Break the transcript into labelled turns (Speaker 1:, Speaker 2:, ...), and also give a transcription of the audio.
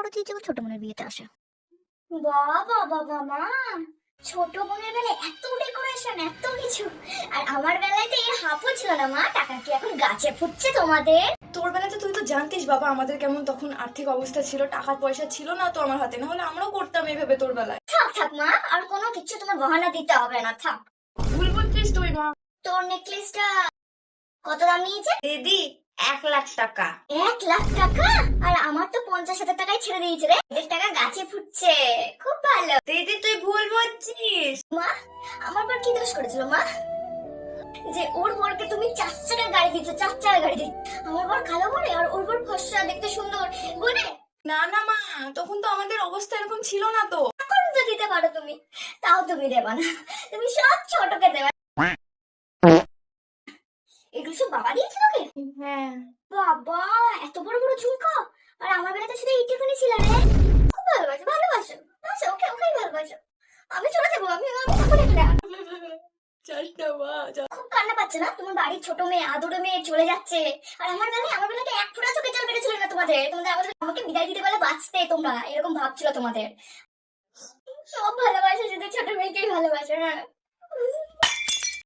Speaker 1: বড় দিদি যখন ছোট বোনের বিয়েতে আসে।
Speaker 2: বাবা বাবা মা, ছোট বোনের বেলায় এত ডেকোরেশন, এত কিছু, আর আমার বেলায় তো এর হাফও ছিল না মা। টাকা কি এখন গাছে ফুটছে তোমাদের?
Speaker 3: তোর বেলাতে তুই তো জানতিস বাবা আমাদের কেমন তখন আর্থিক অবস্থা ছিল, টাকা পয়সা ছিল না তো আমার হাতে, না হলে আমরাও করতাম এইভাবে তোর বেলায়।
Speaker 2: থাক থাক মা, আর কোনো কিছু তোমার গহনা দিতে হবে না, থাক।
Speaker 3: ভুল বলছিস তুই মা।
Speaker 2: তোর নেকলেসটা কত দাম নিয়েছে?
Speaker 3: দিদি 1,00,000 টাকা।
Speaker 2: 1,00,000 টাকা? আর আমার তো 50,000 টাকায় ছেড়ে দিয়েছে রে। এদের টাকা গাছে ফুটছে, খুব ভালো।
Speaker 3: দিদি তুই ভুল বলছিস।
Speaker 2: মা, আমার পর কি দোষ করেছিল মা যে ওর বরকে তুমি 4 চাকার গাড়ি দিচ্ছ? 4 চাকার গাড়ি দিচ্ছ, আমার বর কালো বলে আর ওর বর ফর্সা, দেখতে সুন্দর বলে।
Speaker 3: না না মা, তখন তো আমাদের অবস্থা এরকম ছিল না তো।
Speaker 2: এখন তো দিতে পারো তুমি, তাও তুমি দেবা না, তুমি সব ছোটকে দেবা। এগুলো সব বাবা দিয়েছিল তোকে?
Speaker 3: হ্যাঁ।
Speaker 2: বাবা, এত বড় বড় ঝুমকা! আর আমার বেলাতে শুধু এইটুকুনি ছিল রে। খুব ভালোবাসো ভালোবাসো, আচ্ছা ওকে ওকেই ভালোবাসো। আমি চলে যাবো, আমি তখন এখানে। খুব কান্না পাচ্ছে না? তোমার বাড়ির ছোট মেয়ে, আদরে মেয়ে চলে যাচ্ছে। আর আমার বেলাতে এক ফোঁটা চোখে জল বেড়েছিল না তোমাদের। আমাকে বিদায় দিতে বলে বাঁচতে তোমরা, এরকম ভাবছিল তোমাদের। সব ভালোবাসা শুধু ছোট মেয়েকেই ভালোবাসো না।